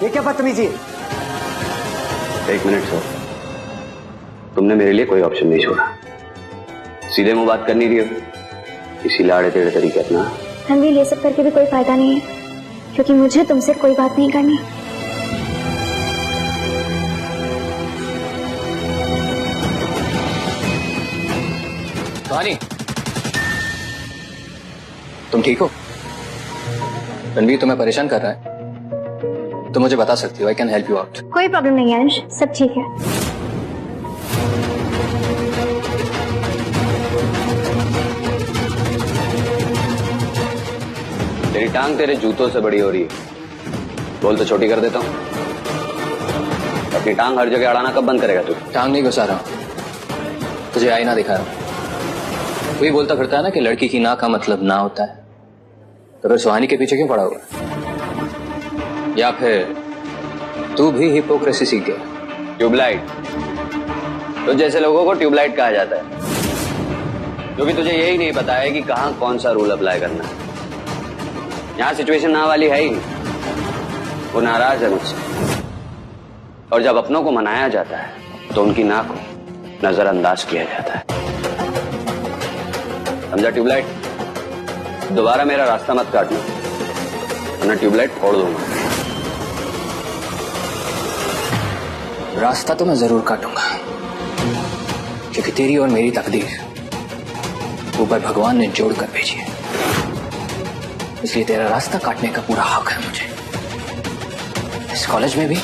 ये क्या बदतमीजी है? एक मिनट सर, तुमने मेरे लिए कोई ऑप्शन नहीं छोड़ा, सीधे मुंह बात करनी रही हो, इसी लाड़े टेढ़े तरीके अपना। रणवीर, ये सब करके भी कोई फायदा नहीं है, क्योंकि मुझे तुमसे कोई बात नहीं करनी। सुहानी, तुम ठीक हो? रणवीर तुम्हें परेशान कर रहा है तो मुझे बता सकती हो, I can help you out. कोई प्रॉब्लम नहीं है अंश, सब ठीक है। तेरी टांग तेरे जूतों से बड़ी हो रही है, बोल तो छोटी कर देता हूँ। अपनी टांग हर जगह अड़ाना कब बंद करेगा तू? टांग नहीं घुसा रहा हूं, तुझे आईना दिखा रहा हूं। वही बोलता करता है ना कि लड़की की ना का मतलब ना होता है, तो फिर सुहानी के पीछे क्यों पड़ा हुआ? या फिर तू भी हिपोक्रेसी सीख गया? ट्यूबलाइट, तो जैसे लोगों को ट्यूबलाइट कहा जाता है, क्योंकि तुझे यही नहीं पता है कि कहां कौन सा रूल अप्लाई करना है। यहां सिचुएशन ना वाली है ही नहीं, वो नाराज है मुझसे, और जब अपनों को मनाया जाता है तो उनकी ना को नजरअंदाज किया जाता है। समझा? ट्यूबलाइट, दोबारा मेरा रास्ता मत काटना, वरना ट्यूबलाइट फोड़ दूंगा। रास्ता तो मैं जरूर काटूंगा, क्योंकि तेरी और मेरी तकदीर ऊपर भगवान ने जोड़ कर भेजी है, इसलिए तेरा रास्ता काटने का पूरा हक है मुझे, इस कॉलेज में भी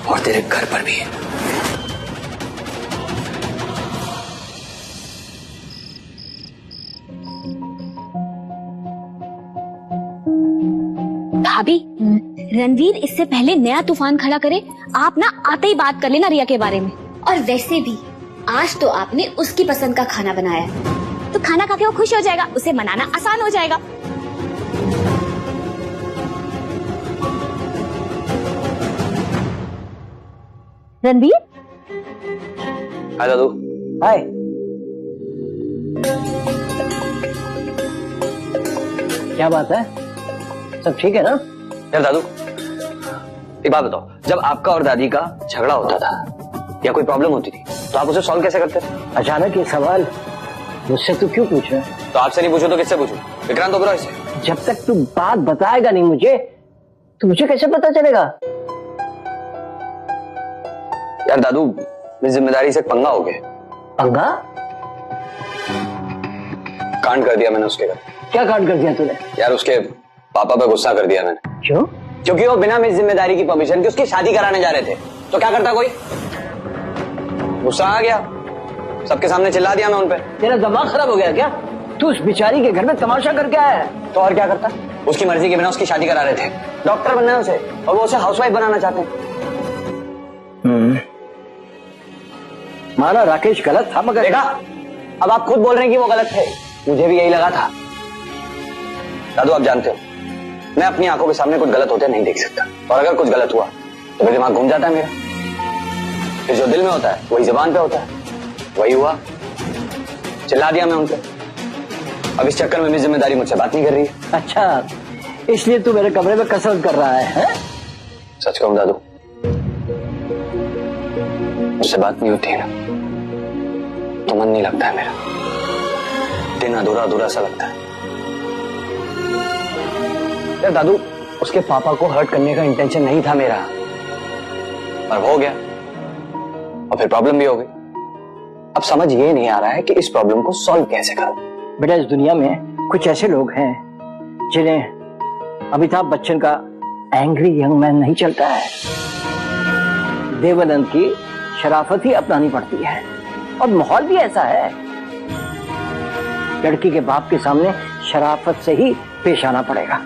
और तेरे घर पर भी। भाभी, रणवीर इससे पहले नया तूफान खड़ा करे, आप ना आते ही बात कर लेना रिया के बारे में। और वैसे भी आज तो आपने उसकी पसंद का खाना बनाया, तो खाना खा के वो खुश हो जाएगा, उसे मनाना आसान हो जाएगा। रणवीर, हाय दादू। हाय। क्या बात है, सब ठीक है ना? यार दादू, एक बात बताओ, जब आपका और दादी का झगड़ा होता था या कोई प्रॉब्लम होती थी तो आप उसे सॉल्व कैसे करते थे? अचानक ये सवाल मुझसे तू क्यों पूछ रहा है? तो आपसे नहीं पूछो तो किससे पूछूं? विक्रांत ओबेरॉय से। जब तक तू बात बताएगा नहीं मुझे, तो मुझे कैसे पता चलेगा? यार दादू, मेरी जिम्मेदारी से एक पंगा हो गया। पंगा? कांड कर दिया मैंने उसके घर। क्या कांड कर दिया तूने? यार उसके पापा पे गुस्सा कर दिया मैंने। क्यों? क्योंकि वो बिना मेरी जिम्मेदारी की परमिशन के उसकी शादी कराने जा रहे थे, तो क्या करता कोई? गुस्सा आ गया, सबके सामने चिल्ला दिया मैं उन पे। तेरा दिमाग खराब हो गया क्या? तू उस बेचारी के घर में तमाशा करके आया है? तो और क्या करता? उसकी मर्जी के बिना उसकी शादी करा रहे थे। डॉक्टर बनना है उसे, और वो उसे हाउसवाइफ बनाना चाहते हैं। माना राकेश गलत था, मगर देखा, अब आप खुद बोल रहे हैं कि वो गलत थे, मुझे भी यही लगा था। दादू, आप जानते हो मैं अपनी आंखों के सामने कुछ गलत होते नहीं देख सकता, और अगर कुछ गलत हुआ तो मेरा दिमाग घूम जाता है मेरा। फिर जो दिल में होता है वही जुबान पे होता है। वही हुआ, चिल्ला दिया मैं उन पे। अब इस चक्कर में मेरी जिम्मेदारी मुझसे बात नहीं कर रही है। अच्छा, इसलिए तू मेरे कमरे में कसरत कर रहा है? सच कहूं दादू, मुझसे बात नहीं होती है ना तो मन नहीं लगता है मेरा, दिन अधूरा अधूरा सा लगता है। यार दादू, उसके पापा को हर्ट करने का इंटेंशन नहीं था मेरा, पर हो गया, और फिर प्रॉब्लम भी हो गई। अब समझ ये नहीं आ रहा है कि इस प्रॉब्लम को सॉल्व कैसे करूं। बेटा, इस दुनिया में कुछ ऐसे लोग हैं जिन्हें अमिताभ बच्चन का एंग्री यंग मैन नहीं चलता है। देवानंद की शराफत ही अपनानी पड़ती है, और माहौल भी ऐसा है। लड़की के बाप के सामने शराफत से ही पेश आना पड़ेगा।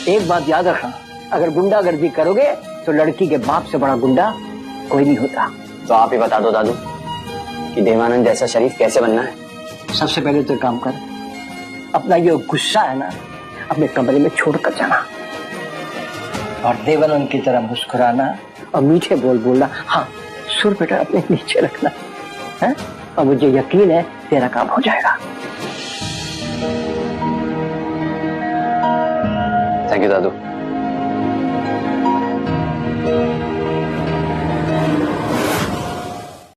एक बात याद रखना, अगर गुंडागर्दी करोगे तो लड़की के बाप से बड़ा गुंडा कोई नहीं होता। तो आप ही बता दो दादू कि देवानंद जैसा शरीफ कैसे बनना है। सबसे पहले तो काम कर, अपना ये गुस्सा है ना अपने कमरे में छोड़कर जाना, और देवानंद की तरह मुस्कुराना और मीठे बोल बोलना। हाँ, सुर बेटा अपने नीचे रखना है, और मुझे यकीन है तेरा काम हो जाएगा। Thank you Dadu.